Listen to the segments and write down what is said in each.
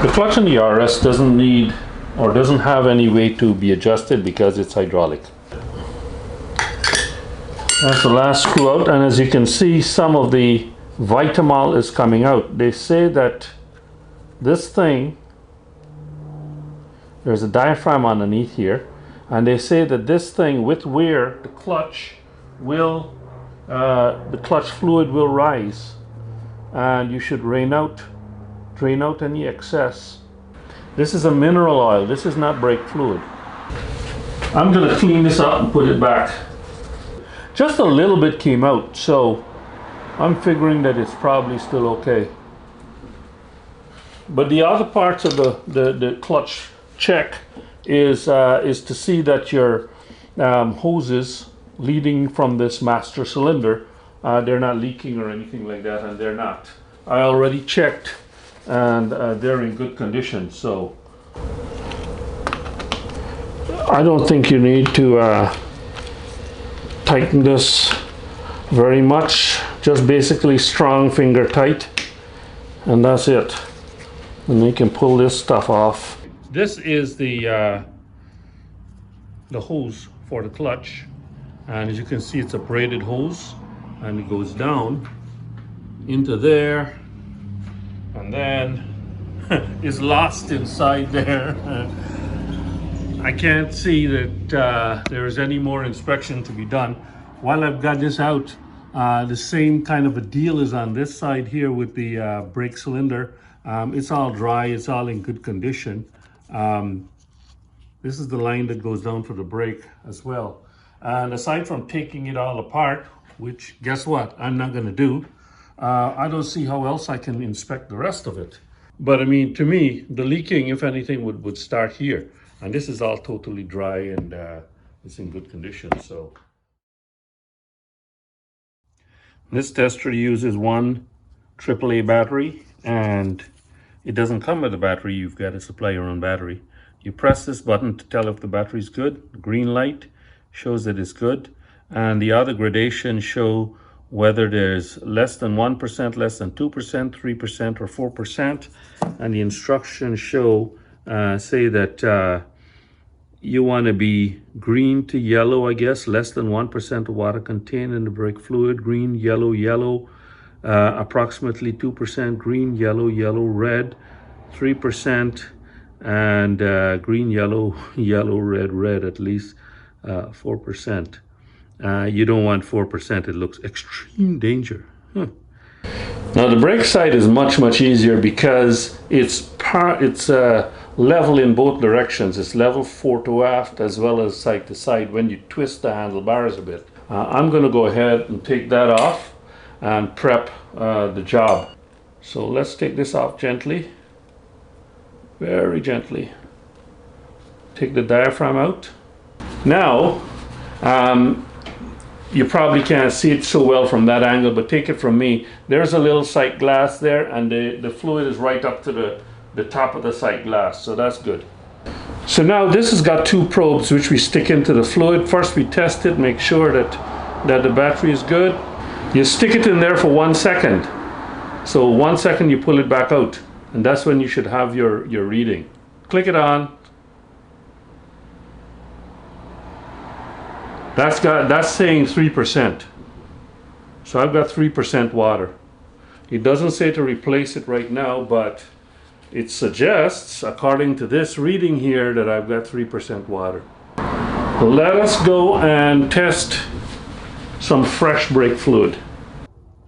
The clutch in the RS doesn't need or doesn't have any way to be adjusted because it's hydraulic. That's the last screw out, and as you can see, some of the Vitamol is coming out. They say that this thing, there's a diaphragm underneath here, and they say that this thing with wear, the clutch fluid will rise, and you should drain out any excess. This is a mineral oil. This is not brake fluid. I'm going to clean this up and put it back. Just a little bit came out, so I'm figuring that it's probably still okay. But the other parts of the clutch check is to see that your hoses leading from this master cylinder, they're not leaking or anything like that, and they're not. I already checked, and they're in good condition, so I don't think you need to tighten this very much. Just basically strong finger tight, and that's it. And you can pull this stuff off. This is the hose for the clutch, and as you can see, it's a braided hose, and it goes down into there, and then is lost inside there. I can't see that there is any more inspection to be done. While I've got this out, the same kind of a deal is on this side here with the brake cylinder. It's all dry, it's all in good condition. This is the line that goes down for the brake as well. And aside from taking it all apart, which guess what, I'm not gonna do, I don't see how else I can inspect the rest of it. But I mean, to me, the leaking, if anything, would start here. And this is all totally dry, and it's in good condition. So this tester uses one AAA battery, and it doesn't come with a battery. You've got to supply your own battery. You press this button to tell if the battery is good. The green light shows that it's good, and the other gradations show whether there's less than 1%, less than 2%, 3%, or 4%. And the instructions show say that you want to be green to yellow, I guess, less than 1% of water contained in the brake fluid, green, yellow, yellow, approximately 2%, green, yellow, yellow, red, 3%, and green, yellow, yellow, red, red, at least 4%. You don't want 4%, it looks extreme danger. Now the brake side is much easier because it's level in both directions. It's level fore to aft as well as side to side when you twist the handlebars a bit. I'm going to go ahead and take that off and prep the job. So let's take this off gently, very gently. Take the diaphragm out. Now, you probably can't see it so well from that angle, but take it from me. There's a little sight glass there, and the fluid is right up to the top of the sight glass, so that's good. So now this has got two probes which we stick into the fluid. First we test it, make sure that the battery is good. You stick it in there for 1 second. So 1 second you pull it back out, and that's when you should have your reading. Click it on. That's saying 3%. So I've got 3% water. It doesn't say to replace it right now, but it suggests, according to this reading here, that I've got 3% water. Let us go and test some fresh brake fluid.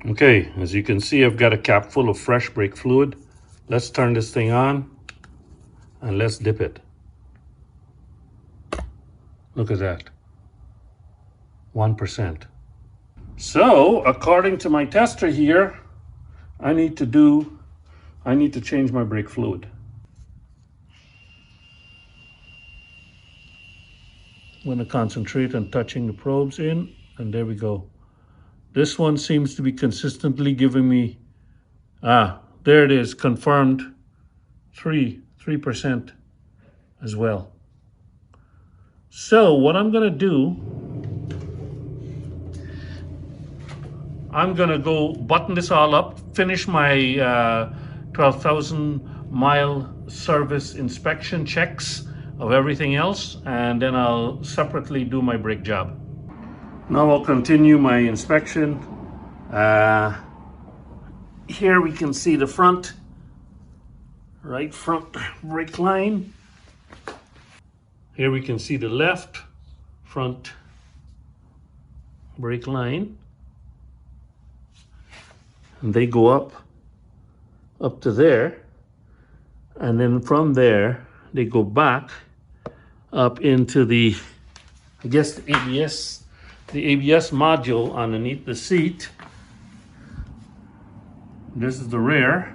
Okay, as you can see, I've got a cap full of fresh brake fluid. Let's turn this thing on and let's dip it. Look at that. 1%. So, according to my tester here, I need to change my brake fluid. I'm going to concentrate on touching the probes in, and there we go. This one seems to be consistently giving me, there it is, confirmed 3%. as well. So what I'm gonna do, I'm gonna go button this all up, finish my 12,000 mile service inspection checks of everything else, and then I'll separately do my brake job. Now I'll continue my inspection. Here we can see the front, right front brake line. Here we can see the left front brake line. And they go up to there. And then from there, they go back up into the, I guess the ABS module underneath the seat. This is the rear.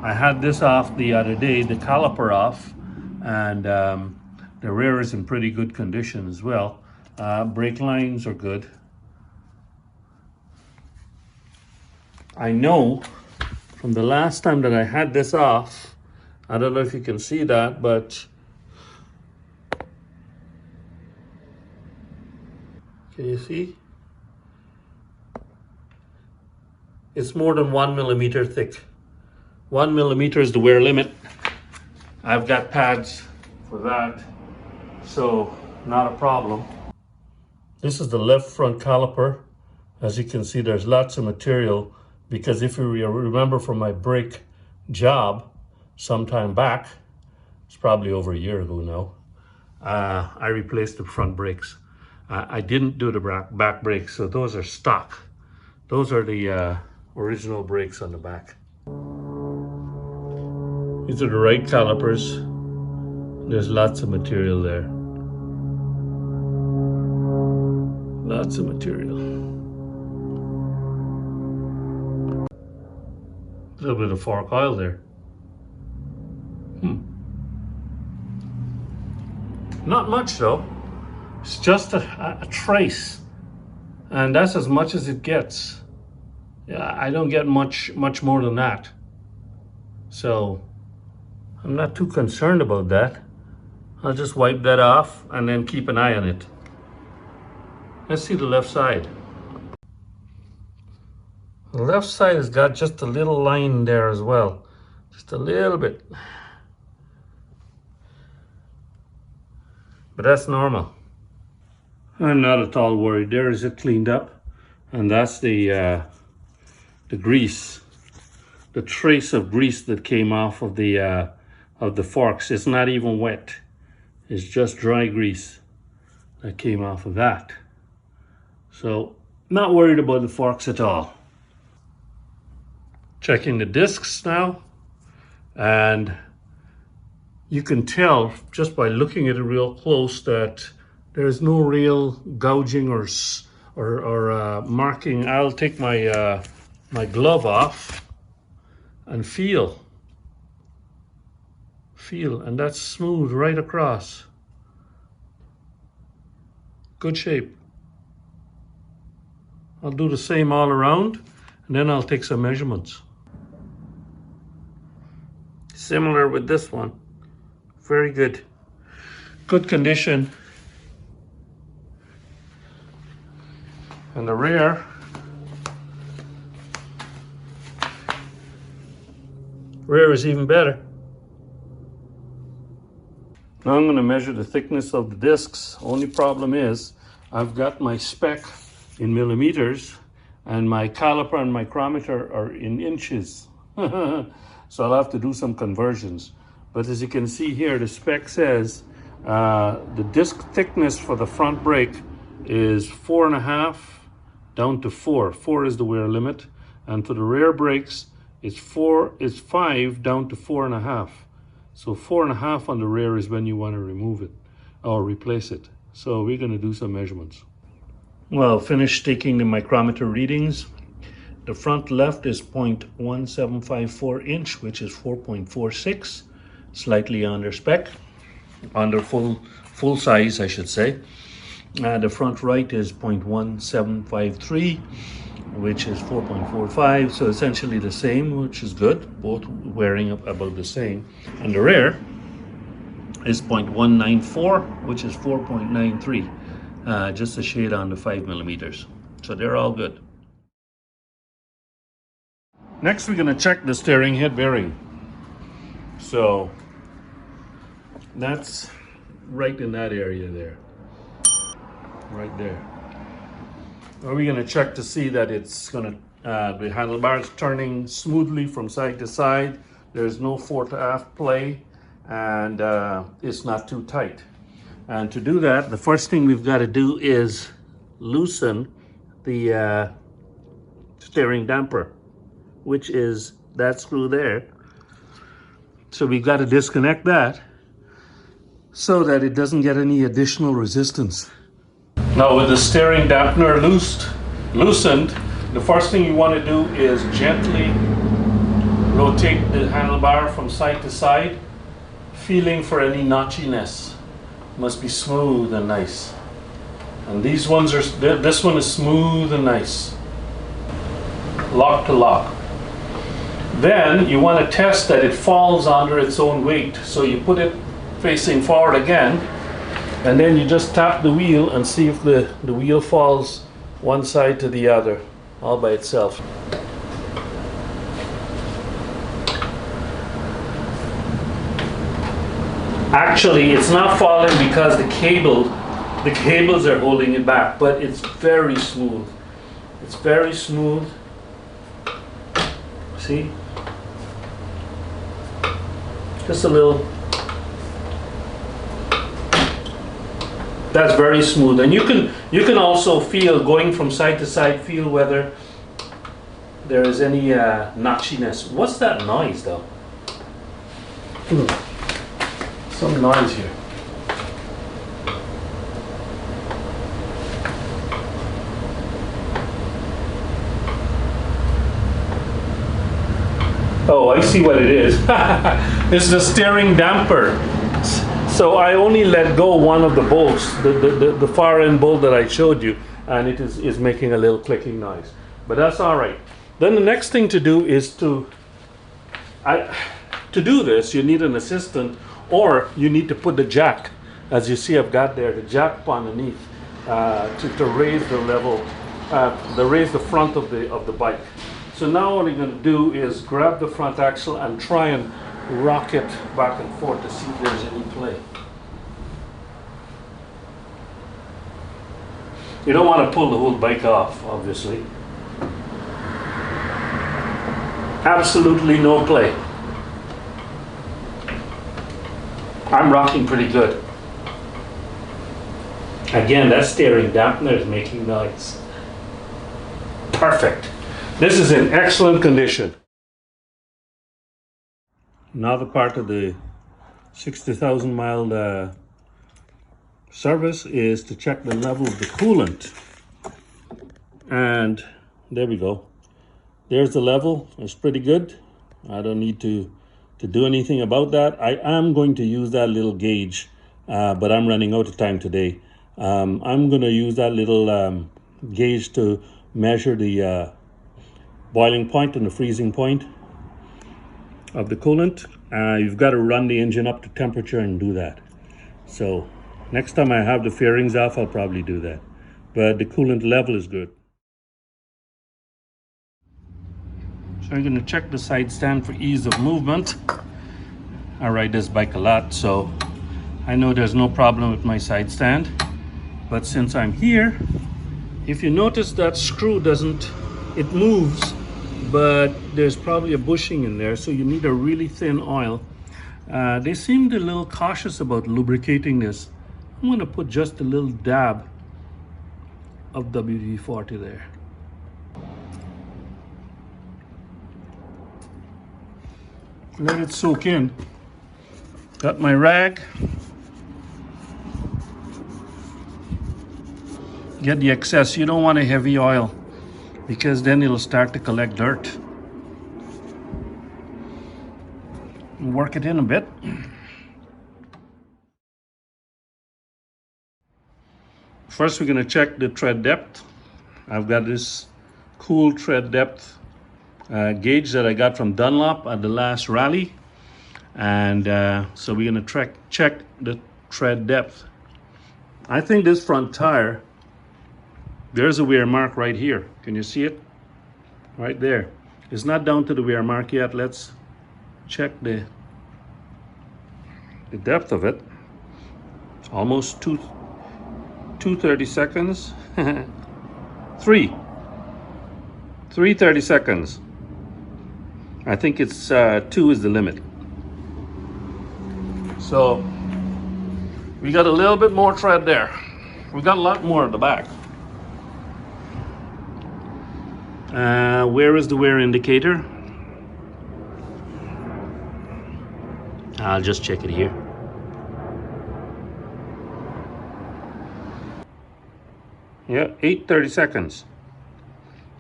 I had this off the other day, the caliper off, and the rear is in pretty good condition as well. Brake lines are good. I know from the last time that I had this off, I don't know if you can see that, but can you see? It's more than 1 millimeter thick. 1 millimeter is the wear limit. I've got pads for that, so not a problem. This is the left front caliper. As you can see, there's lots of material because if you remember from my brake job sometime back, it's probably over a year ago now, I replaced the front brakes. I didn't do the back brakes, so those are stock. Those are the original brakes on the back. These are the right calipers. There's lots of material there. Lots of material. A little bit of fork oil there. Not much though. It's just a trace. And that's as much as it gets. Yeah, I don't get much more than that. So I'm not too concerned about that. I'll just wipe that off and then keep an eye on it. Let's see the left side. The left side has got just a little line there as well. Just a little bit. But that's normal. I'm not at all worried. There is it cleaned up. And that's the grease. The trace of grease that came off of the forks. It's not even wet. It's just dry grease that came off of that. So, not worried about the forks at all. Checking the discs now, and you can tell just by looking at it real close that there's no real gouging or marking. I'll take my my glove off and feel, and that's smooth right across. Good shape. I'll do the same all around, and then I'll take some measurements. Similar with this one. Very good. Good condition. And the rear is even better. Now I'm going to measure the thickness of the discs. Only problem is I've got my spec in millimeters and my caliper and micrometer are in inches. So I'll have to do some conversions. But as you can see here, the spec says the disc thickness for the front brake is 4.5 down to 4. 4 is the wear limit. And for the rear brakes, it's 5 down to 4.5. So 4.5 on the rear is when you want to remove it or replace it. So we're going to do some measurements. Well, finished taking the micrometer readings. The front left is 0.1754 inch, which is 4.46, slightly under spec, under full size, I should say. The front right is 0.1753, which is 4.45, so essentially the same, which is good, both wearing up about the same. And the rear is 0.194, which is 4.93, just a shade on the 5 millimeters. So they're all good. Next, we're going to check the steering head bearing. So that's right in that area there, right there. We're going to check to see that it's going to, the handlebars turning smoothly from side to side. There's no fore to aft play, and it's not too tight. And to do that, the first thing we've got to do is loosen the steering damper, which is that screw there. So we've got to disconnect that so that it doesn't get any additional resistance. Now with the steering dampener loosened, the first thing you want to do is gently rotate the handlebar from side to side, feeling for any notchiness. Must be smooth and nice. And these ones are, this one is smooth and nice. Lock to lock. Then you want to test that it falls under its own weight. So you put it facing forward again, and then you just tap the wheel and see if the wheel falls one side to the other, all by itself. Actually, it's not falling because the cables are holding it back, but it's very smooth. It's very smooth. See? Just a little. That's very smooth, and you can also feel, going from side to side, feel whether there is any notchiness. What's that noise though? Some noise here. Oh, I see what it is. It's the steering damper. So I only let go one of the bolts, the far end bolt that I showed you, and it is making a little clicking noise. But that's all right. Then the next thing to do is to do this, you need an assistant, or you need to put the jack, as you see I've got there, the jack underneath, to raise the level, raise the front of the bike. So now what I'm going to do is grab the front axle and try and rock it back and forth to see if there's any play. You don't want to pull the whole bike off, obviously. Absolutely no play. I'm rocking pretty good. Again, that steering dampener is making noise. Perfect. This is in excellent condition. Another part of the 60,000 mile service is to check the level of the coolant. And there we go. There's the level. It's pretty good. I don't need to do anything about that. I am going to use that little gauge, but I'm running out of time today. I'm going to use that little gauge to measure the boiling point and the freezing point of the coolant. You've got to run the engine up to temperature and do that. So next time I have the fairings off, I'll probably do that. But the coolant level is good. So I'm going to check the side stand for ease of movement. I ride this bike a lot, so I know there's no problem with my side stand. But since I'm here, if you notice that screw it moves, but there's probably a bushing in there, so you need a really thin oil. They seemed a little cautious about lubricating this. I'm going to put just a little dab of WD-40 there. Let it soak in. Got my rag. Get the excess. You don't want a heavy oil because then it'll start to collect dirt. Work it in a bit. First, we're going to check the tread depth. I've got this cool tread depth gauge that I got from Dunlop at the last rally. And so we're going to check the tread depth. I think this front tire, there's a wear mark right here. Can you see it? Right there. It's not down to the wear mark yet. Let's check the depth of it. Almost 230 seconds. 330 seconds. I think it's 2 is the limit. So we got a little bit more tread there. We got a lot more at the back. Where is the wear indicator? I'll just check it here. Yeah, 830 seconds.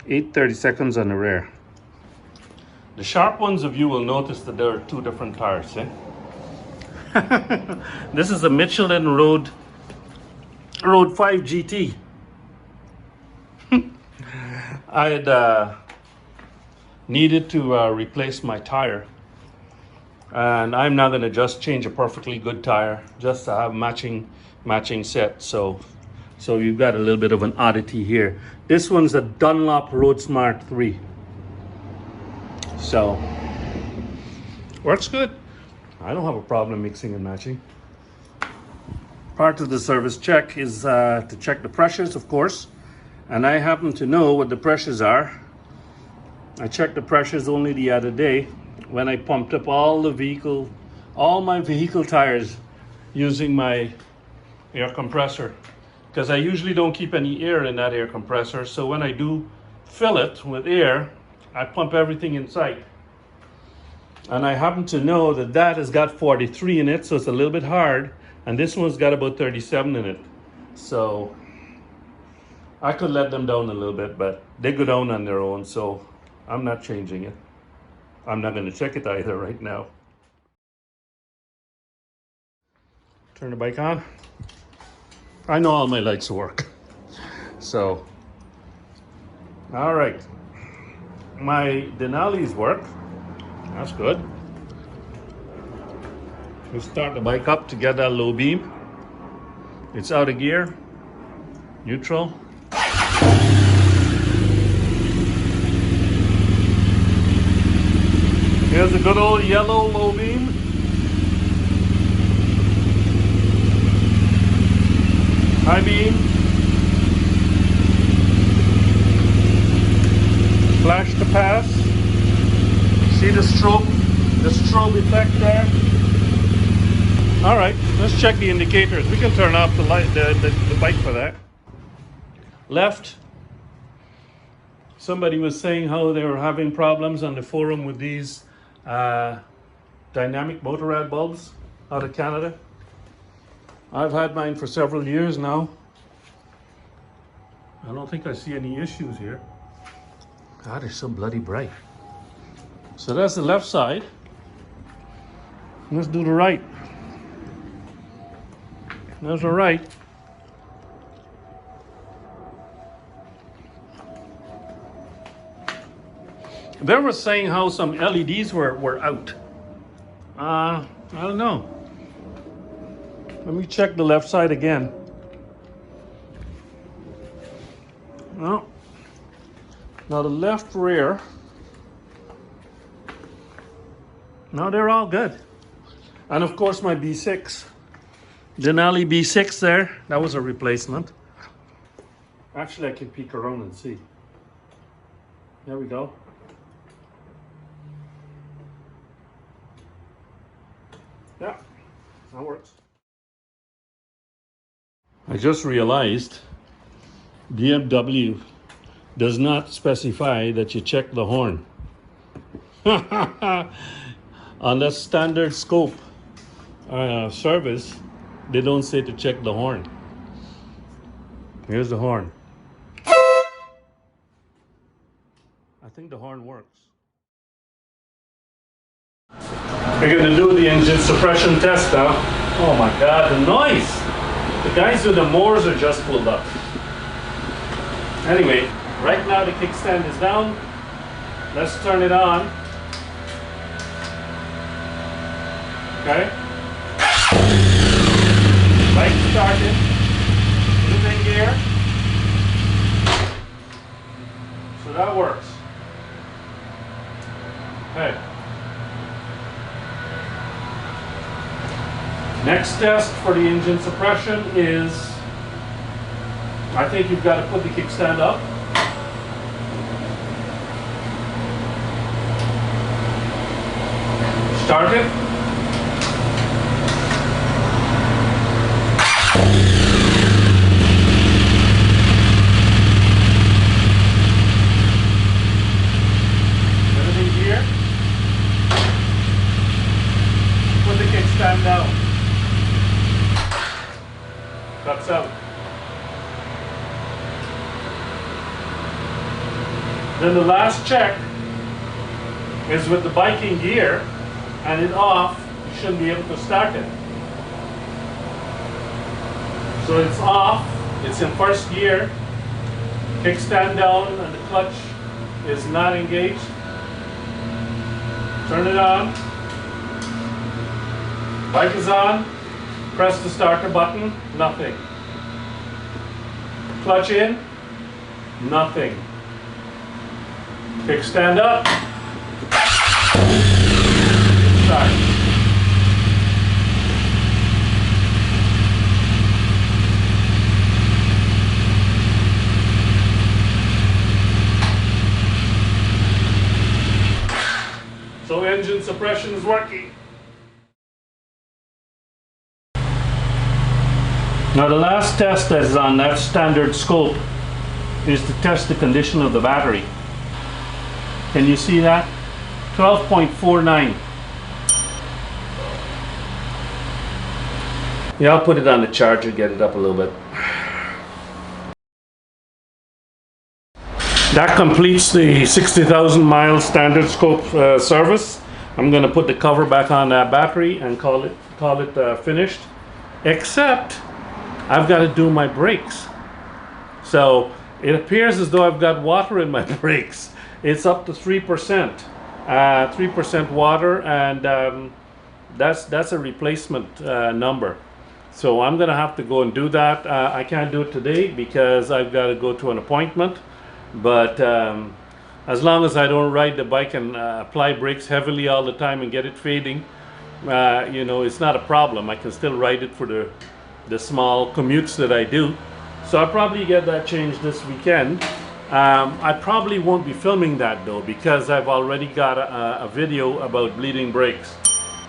830 seconds on the rear. The sharp ones of you will notice that there are two different tires, eh? This is a Michelin Road 5 GT. I had needed to replace my tire, and I'm not going to just change a perfectly good tire just to have matching set. So you've got a little bit of an oddity here. This one's a Dunlop Road Smart 3. So works good. I don't have a problem mixing and matching. Part of the service check is to check the pressures, of course. And I happen to know what the pressures are. I checked the pressures only the other day when I pumped up all my vehicle tires using my air compressor. Because I usually don't keep any air in that air compressor. So when I do fill it with air, I pump everything inside. And I happen to know that has got 43 in it, so it's a little bit hard. And this one's got about 37 in it. So I could let them down a little bit, but they go down on their own, so I'm not changing it. I'm not going to check it either right now. Turn the bike on. I know all my lights work. So, all right. My Denali's work. That's good. We start the bike up to get that low beam. It's out of gear. Neutral. Here's a good old yellow low beam. High beam. Flash to pass. See the strobe effect there? All right, let's check the indicators. We can turn off the light, the bike for that. Left. Somebody was saying how they were having problems on the forum with these dynamic motor rad bulbs out of Canada. I've had mine for several years now. I don't think I see any issues here. God, they're so bloody bright. So that's the left side. Let's do the right. There's the right. They were saying how some LEDs were out. I don't know. Let me check the left side again. No. Now the left rear. No, they're all good. And of course my B6. Denali B6 there. That was a replacement. Actually, I can peek around and see. There we go. Yeah, that works. I just realized BMW does not specify that you check the horn. On the standard scope service, they don't say to check the horn. Here's the horn. I think the horn works. We're going to do the engine suppression test now. Oh my God, the noise! The guys with the mowers are just pulled up. Anyway, right now the kickstand is down. Let's turn it on. Okay. Bike started. Put it in gear. So that works. Okay. Next test for the engine suppression is, I think you've got to put the kickstand up. Start it. Everything here. Put the kickstand down. Cuts out. Then the last check is with the bike in gear and it off, you shouldn't be able to start it. So it's off, it's in first gear, kickstand down and the clutch is not engaged. Turn it on, bike is on, press the starter button, nothing. Clutch in, nothing. Kickstand up, start. So engine suppression is working. Now the last test that is on that standard scope is to test the condition of the battery. Can you see that? 12.49. Yeah, I'll put it on the charger, get it up a little bit. That completes the 60,000 mile standard scope service. I'm going to put the cover back on that battery and call it finished. Except I've got to do my brakes. So it appears as though I've got water in my brakes. It's up to 3%, 3% water, and that's a replacement number. So I'm going to have to go and do that. I can't do it today because I've got to go to an appointment. But as long as I don't ride the bike and apply brakes heavily all the time and get it fading, you know, it's not a problem. I can still ride it for the small commutes that I do. So I'll probably get that changed this weekend. I probably won't be filming that though, because I've already got a video about bleeding brakes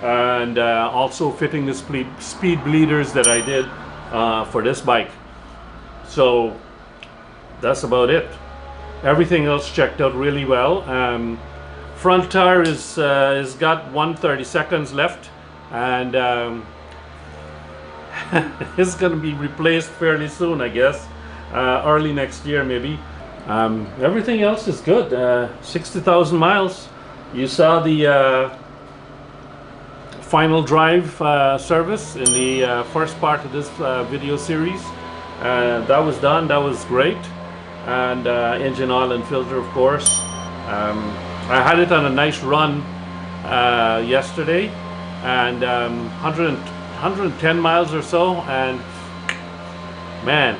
and also fitting the speed bleeders that I did for this bike. So that's about it. Everything else checked out really well. Front tire is got 130 seconds left, and it's going to be replaced fairly soon, I guess, early next year maybe. Everything else is good. 60,000 miles. You saw the final drive service in the first part of this video series. That was done. That was great. And engine oil and filter, of course. I had it on a nice run yesterday, and 110 miles or so, and man,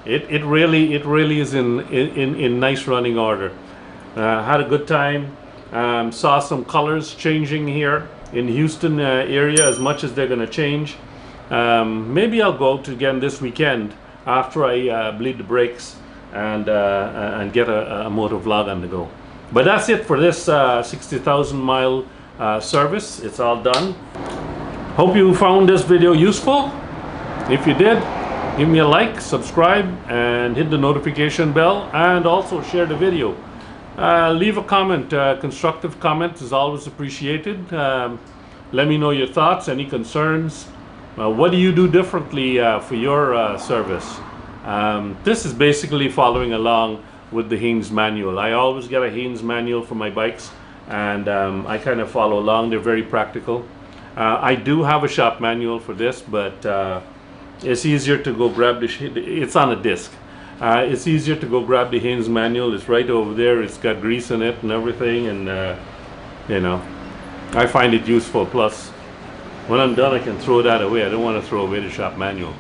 it really is in nice running order. Had a good time. Saw some colors changing here in Houston area, as much as they're going to change. Maybe I'll go out again this weekend after I bleed the brakes and get a motor vlog on the go. But that's it for this 60,000 mile service. It's all done. Hope you found this video useful. If you did, give me a like, subscribe, and hit the notification bell, and also share the video. Leave a comment. Constructive comment is always appreciated. Let me know your thoughts, any concerns. What do you do differently for your service? This is basically following along with the Haynes manual. I always get a Haynes manual for my bikes, and I kind of follow along. They're very practical. I do have a shop manual for this, but it's easier to go grab it's on a disc. It's easier to go grab the Haynes manual. It's right over there. It's got grease in it and everything, and you know, I find it useful. Plus, when I'm done, I can throw that away. I don't want to throw away the shop manual.